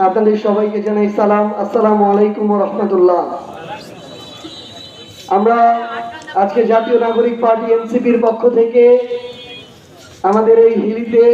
আপনাদের সবাইকে জানাই সালাম, আসসালামু আলাইকুম ওয়া রাহমাতুল্লাহ। আমরা আজকে জাতীয় নাগরিক পার্টি এনসিপির পক্ষ থেকে আমাদের এই হিলিতে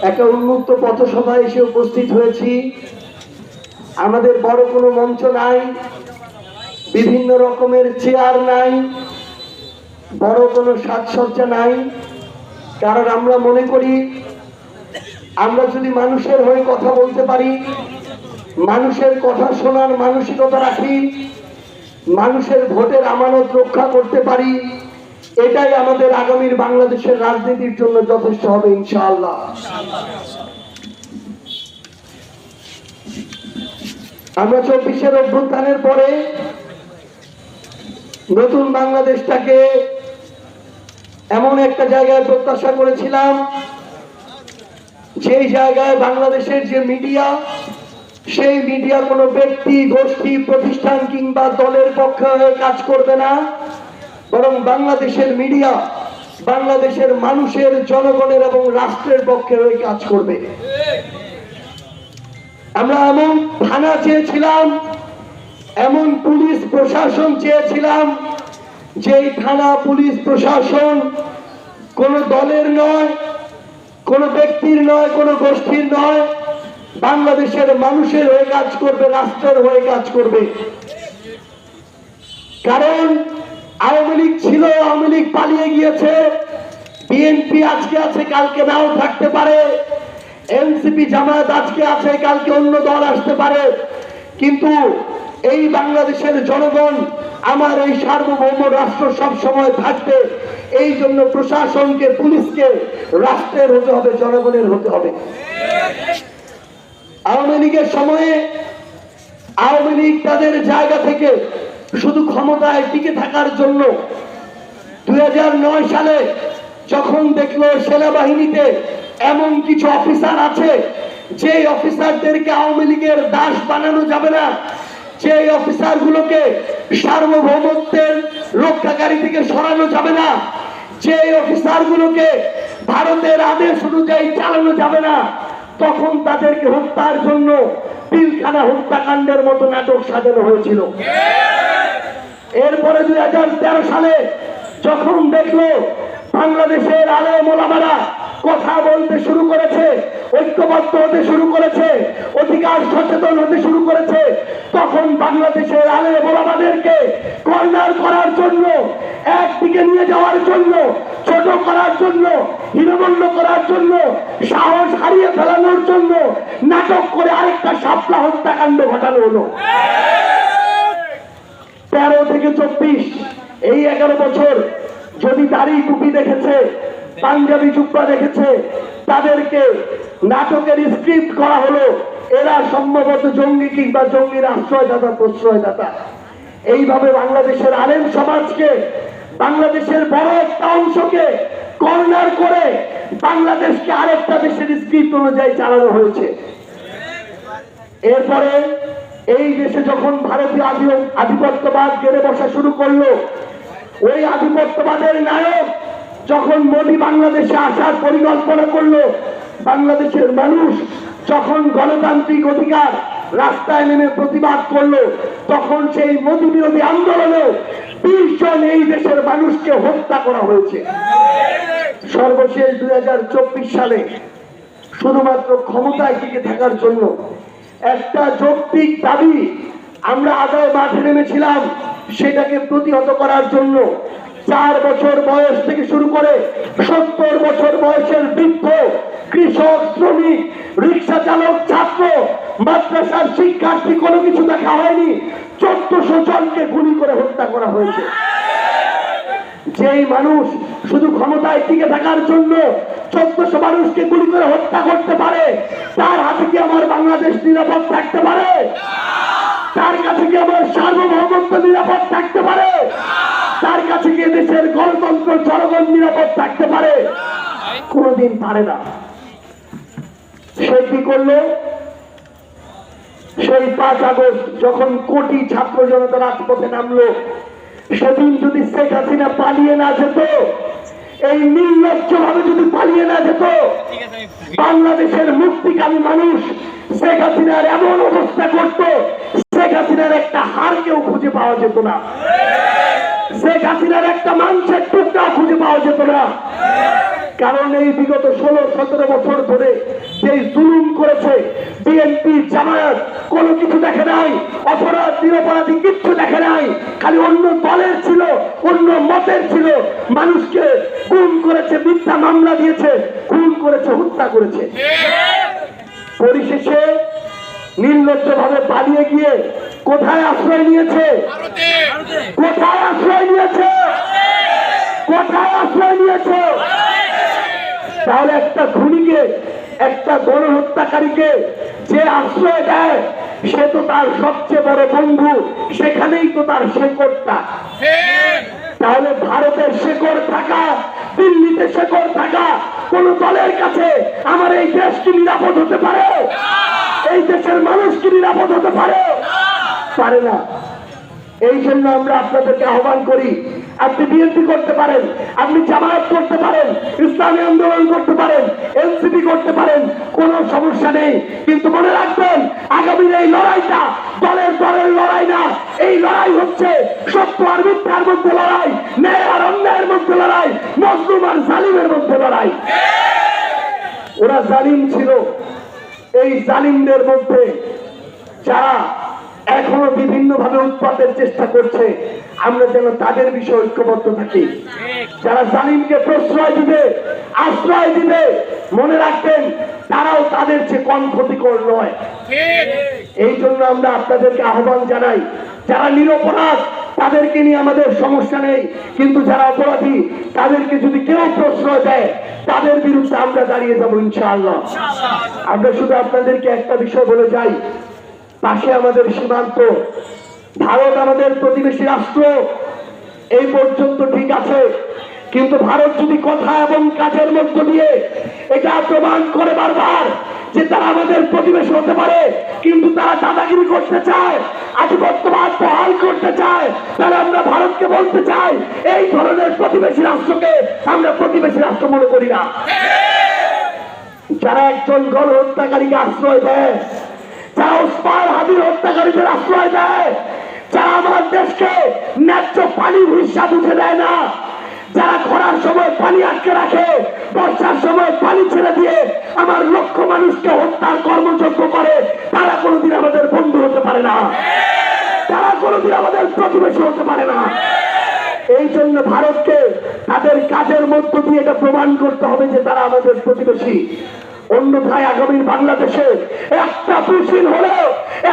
একটা উন্মুক্ত পথসভায় এসে উপস্থিত হয়েছি। আমাদের বড় কোনো মঞ্চ নাই, বিভিন্ন রকমের চেয়ার নাই, বড় কোনো সাজসজ্জা নাই, কারণ আমরা মনে করি আমরা যদি মানুষের হয়ে কথা বলতে পারি, মানুষের কথা শোনার মানসিকতা রাখি, মানুষের ভোটের আমানত রক্ষা করতে পারি, এটাই আমাদের আগামীর বাংলাদেশের রাজনীতির জন্য যথেষ্ট হবে ইনশাআল্লাহ। আমরা 24-এর অভ্যুত্থানের পরে নতুন বাংলাদেশটাকে এমন একটা জায়গায় প্রত্যাশা করেছিলাম, যেই জায়গায় বাংলাদেশের যে মিডিয়া, সেই মিডিয়া কোনো ব্যক্তি, গোষ্ঠী, প্রতিষ্ঠান কিংবা দলের পক্ষে হয়ে কাজ করবে না, বরং বাংলাদেশের মিডিয়া বাংলাদেশের মানুষের, জনগণের এবং রাষ্ট্রের পক্ষে হয়ে কাজ করবে। আমরা এমন থানা চেয়েছিলাম, এমন পুলিশ প্রশাসন চেয়েছিলাম, যেই থানা, পুলিশ প্রশাসন কোনো দলের নয়, কোনো ব্যক্তির নয়, কোনো গোষ্ঠীর নয়, বাংলাদেশের মানুষের হয়ে কাজ করবে, রাষ্ট্রের হয়ে কাজ করবে। কারণ আওয়ামী লীগ ছিল, আওয়ামী লীগ পালিয়ে গিয়েছে, বিএনপি আজকে আছে, কালকে নাও থাকতে পারে, এনসিপি জামায়াত আজকে আছে, কালকে অন্য দল আসতে পারে, কিন্তু এই বাংলাদেশের জনগণ, আমার এই সার্বভৌম রাষ্ট্র সব সময় থাকবে। এই জন্য প্রশাসনকে, পুলিশকে রাষ্ট্রের হতে হবে, জনগণের হতে হবে। আওয়ামী লীগের সময়ে আওয়ামী লীগ তাদের জায়গা থেকে শুধু ক্ষমতায় টিকে থাকার জন্য 2009 সালে যখন দেখলো সেনাবাহিনীতে এমন কিছু অফিসার আছে, যে অফিসারদেরকে আওয়ামী লীগের দাস বানানো যাবে না, যে অফিসারগুলোকে সার্বভৌমত্বের রক্ষাকারী থেকে সরানো যাবে না, যে অফিসারগুলোকে ভারতের আদেশ অনুযায়ী চালানো যাবে না, তখন তাদেরকে হত্যার জন্য পিলখানা হত্যাকাণ্ডের মতো নাটক সাজানো হয়েছিল। এরপরে 2013 সালে যখন দেখলো বাংলাদেশের আলেম ওলামারা কথা বলতে শুরু করেছে, ঐক্যবদ্ধ হতে শুরু করেছে, অধিকার সচেতন হতে শুরু করেছে, তখন বাংলাদেশের আলেম ওলামাদেরকে কর্নার করার জন্য, একদিকে নিয়ে যাওয়ার জন্য, ছোট করার জন্য, হীনমন্য করার জন্য, সাহস হারিয়ে ফেলানোর জন্য নাটক করে আরেকটা শাপলা হত্যাকাণ্ড ঘটানো হলো। 13 থেকে 24 এই 11 বছর যদি দাড়ি টুপি দেখেছে, পাঞ্জাবি জুব্বা দেখেছে, তাদেরকে নাটকের স্ক্রিপ্ট করা হলো, এরা সম্ভবত জঙ্গি কিংবা জঙ্গির আশ্রয়দাতা, প্রশ্রয়দাতা। এইভাবে বাংলাদেশের আলেম সমাজকে, বাংলাদেশের বড় একটা অংশকে কর্নার করে বাংলাদেশকে আরেকটা দেশের স্ক্রিপ্ট অনুযায়ী চালানো হয়েছে। এরপরে এই দেশে যখন ভারতীয় আধিপত্যবাদ গেড়ে বসা শুরু করলো, ওই আধিপত্যবাদের নায়ক যখন মোদী বাংলাদেশে আসার পরিকল্পনা করলো, বাংলাদেশের মানুষ যখন গণতান্ত্রিক অধিকার রাস্তায় নেমে প্রতিবাদ করলো, তখন সেই মোদী বিরোধী আন্দোলনে 20 জন এই দেশের মানুষকে হত্যা করা হয়েছে। সর্বশেষ 2024 সালে শুধুমাত্র ক্ষমতায় টিকে থাকার জন্য একটা যৌক্তিক দাবি আমরা আদায় মাঠে নেমেছিলাম, সেটাকে প্রতিহত করার জন্য 4 বছর বয়স থেকে শুরু করে 70 বছর বয়সের বৃদ্ধ, কৃষক, শ্রমিক, রিক্সা চালক, ছাত্র, মাদ্রাসার শিক্ষার্থী, কোনো কিছু দেখা হয়নি, 1400 জনকে গুলি করে হত্যা করা হয়েছে। যেই মানুষ শুধু ক্ষমতায় টিকে থাকার জন্য 1400 মানুষকে গুলি করে হত্যা করতে পারে, তার হাতে কি আমার বাংলাদেশ নিরাপদ থাকতে পারে? তার কাছে কি আমার সার্বভৌমত্ব নিরাপদ থাকতে পারে? তার কাছে কি দেশের গণতন্ত্র, জনগণ নিরাপদ থাকতে পারে? কোনদিন পারে না। সে কি করলো? সেই 5 আগস্ট যখন কোটি ছাত্র জনতা রাজপথে নামলো, সেদিন যদি শেখ হাসিনা পালিয়ে না যেত, এই নির্লজ্জ ভাবে যদি পালিয়ে না যেত, বাংলাদেশের মুক্তিকামী মানুষ শেখ হাসিনার এমন অবস্থা করত, শেখ হাসিনার একটা হাড়কেও খুঁজে পাওয়া যেত না, শেখ হাসিনার একটা মাংসের টুকটাও খুঁজে পাওয়া যেত না। কারণ এই বিগত 16-17 বছর ধরে যে জুলুম করেছে বিএনপি জামায়াত, কোনো কিছু দেখে নাই, অপরাধ নিরপরাধী কিচ্ছু দেখে নাই, খালি অন্য দলের ছিল, অন্য মতের ছিল, মানুষকে খুন করেছে, মিথ্যা মামলা দিয়েছে, খুন করেছে, হত্যা করেছে। পরিশেষে নির্লজ্জভাবে পালিয়ে গিয়ে কোথায় আশ্রয় নিয়েছে? কোথায় আশ্রয় নিয়েছে? কোথায় আশ্রয় নিয়েছে? তাহলে একটা খুনিকে, একটা গণহত্যাকারীকে যে আশ্রয় দেয়, সে তো তার সবচেয়ে বড় বন্ধু, সেখানেই তো তার শেকড়টা। তাহলে ভারতের শেকড় থাকা, দিল্লিতে শেকড় থাকা কোন দলের কাছে আমার এই দেশ কি নিরাপদ হতে পারে? এই দেশের মানুষ কি নিরাপদ হতে পারে? পারে না। এই জন্য আমরা আপনাদেরকে আহ্বান করি, আপনি বিএনপি করতে পারেন, আপনি জামায়াত করতে পারেন, ইসলামী আন্দোলন করতে পারেন, এনসিপি করতে পারেন, কোনো সমস্যা নেই। কিন্তু মনে রাখবেন, আগামীর এই লড়াইটা দলের লড়াই না, এই লড়াই হচ্ছে সত্য আর মিথ্যার মধ্যে লড়াই, ন্যায় আর অন্যায়ের মধ্যে লড়াই, মজলুম আর জালিমের মধ্যে লড়াই। ওরা জালিম ছিল, এই জালিমদের মধ্যে যারা এখনো বিভিন্ন ভাবে উৎপাতের চেষ্টা করছে, আমরা যেন তাদের বিষয়ে ঐক্যবদ্ধ থাকি। যারা জালিমকে প্রশ্রয় দিবে, আশ্রয় দিবে, মনে রাখবেন তারাও তাদের চেয়ে কম ক্ষতিকর নয়। এই জন্য আমরা আপনাদেরকে আহ্বান জানাই, যারা নিরপরাধ তাদেরকে নিয়ে আমাদের সমস্যা নেই, কিন্তু যারা অপরাধী তাদেরকে যদি কেউ প্রশ্রয় দেয়, তাদের বিরুদ্ধে আমরা দাঁড়িয়ে যাবো ইনশাআল্লাহ। আমরা শুধু আপনাদেরকে একটা বিষয় বলে যাই, পাশে আমাদের সীমান্ত, ভারত আমাদের প্রতিবেশী রাষ্ট্র, এই পর্যন্ত ঠিক আছে, কিন্তু ভারত যদি কথা এবং কাজের মধ্য দিয়ে এটা প্রমাণ করে বারবার যে তারা আমাদের প্রতিবেশী হতে পারে, কিন্তু তারা দাদাগিরি করতে চায়, আধিপত্যবাদ বহাল করতে চায়, তাহলে আমরা ভারতকে বলতে চাই, এই ধরনের প্রতিবেশী রাষ্ট্রকে আমরা প্রতিবেশী রাষ্ট্র মনে করি না। যারা একজন গণহত্যাকারীকে আশ্রয় দেয়, যারা ওসমান হাদির হত্যাকারীদের আশ্রয় দেয়, যারা আমার দেশকে ন্যায্য পানির হিস্সা বুঝে দেয় না, যারা খরার সময় পানি আটকে রাখে, বর্ষার সময় পানি ছেড়ে দিয়ে আমার লক্ষ মানুষকে হত্যার কর্মযজ্ঞ করে, তারা কোনোদিন আমাদের বন্ধু হতে পারে না, তারা কোনোদিন আমাদের প্রতিবেশী হতে পারে না। এই জন্য ভারতকে তাদের কাজের মধ্য দিয়ে এটা প্রমাণ করতে হবে যে তারা আমাদের প্রতিবেশী। অন্যথায় আগামীর বাংলাদেশে একটা পুশিল হলেও,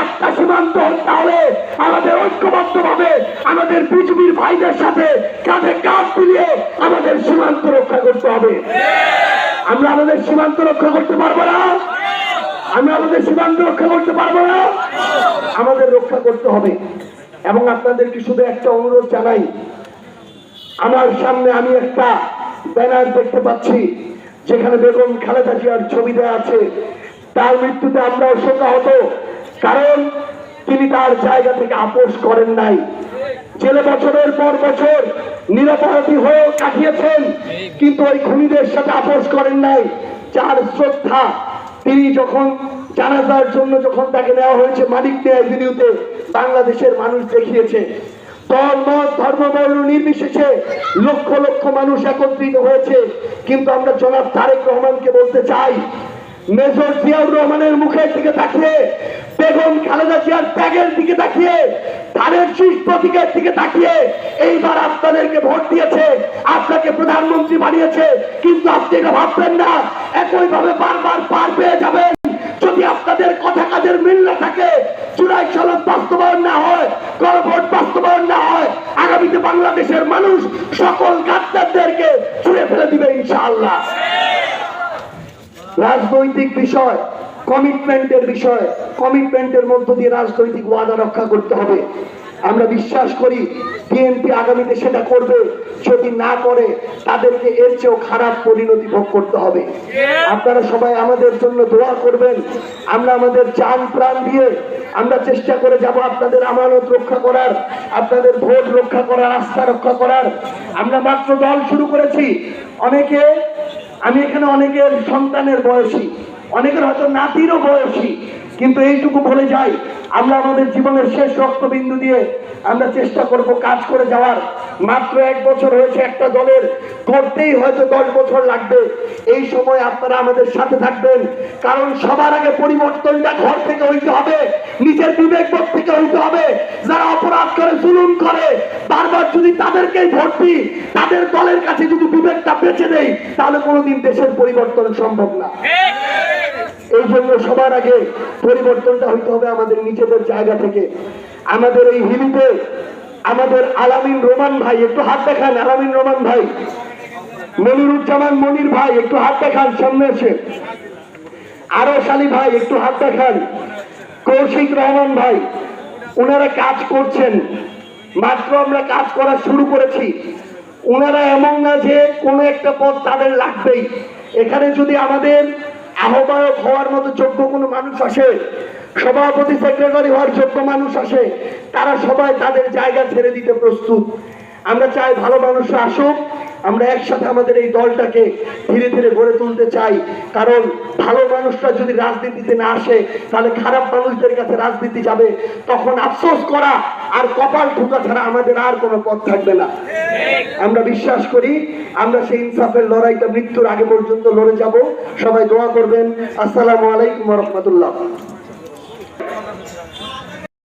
একটা সীমান্ত হত্যা হলে আমাদের ঐক্যবদ্ধ ভাবে আমাদের বিজেপির ভাইদের সাথে কাঁধে কাঁধ মিলিয়ে আমাদের সীমান্ত রক্ষা করতে হবে। আমরা আমাদের সীমান্ত রক্ষা করতে পারবো না, আমরা আমাদের সীমান্ত রক্ষা করতে পারবো না, আমাদের রক্ষা করতে হবে। এবং আপনাদেরকে শুধু একটা অনুরোধ জানাই, আমার সামনে আমি একটা ব্যানার দেখতে পাচ্ছি যেখানে বেগম খালেদা জিয়ার ছবি দেওয়া আছে। তার মৃত্যুতে আমরাও শোকাহত, কারণ তিনি তার জায়গা থেকে আপোষ করেন নাই। জেলে বছরের পর বছর নিরপরাধী হয়েও কাটিয়েছেন, কিন্তু ওই খুনিদের সাথে আপোষ করেন নাই। যার শ্রদ্ধা তিনি যখন জানাজার জন্য যখন তাকে নেওয়া হয়েছে মানিক মিয়া এভিনিউতে, বাংলাদেশের মানুষ দেখিয়েছে, দল মত ধর্ম বর্ণ নির্বিশেষে লক্ষ লক্ষ মানুষ একত্রিত হয়েছে। কিন্তু আমরা জনাব তারেক রহমানকে বলতে চাই, মেজর জিয়াউর রহমানের মুখের দিকে তাকিয়ে, বেগম খালেদা জিয়ার ত্যাগের দিকে তাকিয়ে, ধানের শীষ প্রতীকের দিকে তাকিয়ে এইবার আপনাদেরকে ভোট দিয়েছে, আপনাকে প্রধানমন্ত্রী বানিয়েছে, কিন্তু আপনি এটা ভাববেন না একইভাবে বারবার পার পেয়ে যাবেন যদি আপনাদের কথা কাজের মিল না থাকে, জুলাই সনদ বাস্তবায়ন না হয়, গণভোট বাস্তবায়ন না হয়, আগামীতে বাংলাদেশের মানুষ সকল গাদ্দারদেরকে ছুঁড়ে ফেলে দিবে ইনশাআল্লাহ। রাজনৈতিক বিষয়, কমিটমেন্টের বিষয়, কমিটমেন্টের মধ্য দিয়ে রাজনৈতিক ওয়াদা রক্ষা করতে হবে। আমরা বিশ্বাস করি বিএনপি আগামীতে সেটা করবে, যদি না করে তাদেরকে এর চেয়েও খারাপ পরিণতি ভোগ করতে হবে। আপনারা সবাই আমাদের জন্য দোয়া করবেন। আমরা আমাদের জান প্রাণ দিয়ে আমরা চেষ্টা করে যাব আপনাদের আমানত রক্ষা করার, আপনাদের ভোট রক্ষা করার, আস্থা রক্ষা করার। আমরা মাত্র দল শুরু করেছি, অনেকে, আমি এখানে অনেকের সন্তানের বয়সী, অনেকের হয়তো নাতিরও বয়সী, কিন্তু এইটুকু বলে যাই, আমরা আমাদের জীবনের শেষ রক্তবিন্দু দিয়ে আমরা চেষ্টা করব কাজ করে যাওয়ার। মাত্র 1 বছর হয়েছে একটা দলের, করতেই হয়তো 10 বছর লাগবে। এই সময় আপনারা আমাদের সাথে থাকবেন, কারণ সবার আগে পরিবর্তনটা ঘর থেকে হইতে হবে, নিজের বিবেকবোধ থেকে হইতে হবে। যারা অপরাধ করে, জুলুম করে, বারবার যদি তাদেরকেই ভোট দিই, তাদের দলের কাছে যদি বিবেকটা বেঁচে দেই, তাহলে কোনোদিন দেশের পরিবর্তন সম্ভব না। এই জন্য সবার আগে পরিবর্তনটা হইতে হবে আমাদের নিজেদের জায়গা থেকে। আমাদের এই হিলিতে আমাদের আলামিন রোমান ভাই, একটু হাত দেখান। আলামিন রোমান ভাই, মনিরুজ্জামান মনির ভাই, একটু হাত দেখান সামনে এসে। আরশ আলী ভাই, একটু হাত দেখান। কৌশিক রহমান ভাই, ওনারা কাজ করছেন, মাত্র আমরা কাজ করা শুরু করেছি। ওনারা এমন না যে কোনো একটা পদ তাদের লাগবেই। এখানে যদি আমাদের আহ্বায়ক হওয়ার মতো যোগ্য কোনো মানুষ আসে, সভাপতি সেক্রেটারি হওয়ার যোগ্য মানুষ আসে, তারা সবাই তাদের জায়গা ছেড়ে দিতে প্রস্তুত। আমরা চাই ভালো মানুষরা আসুক, আমরা একসাথে আমাদের এই দলটাকে ধীরে ধীরে গড়ে তুলতে চাই। কারণ ভালো মানুষরা যদি রাজনীতিতে না আসে, তাহলে খারাপ মানুষদের কাছে রাজনীতি যাবে, তখন আফসোস করা আর কপাল ঠোকা ছাড়া আমাদের আর কোনো পথ থাকবে না। আমরা বিশ্বাস করি আমরা সেই ইনসাফের লড়াইটা মৃত্যুর আগে পর্যন্ত লড়ে যাব। সবাই দোয়া করবেন। আসসালামু আলাইকুম ওয়া রাহমাতুল্লাহ।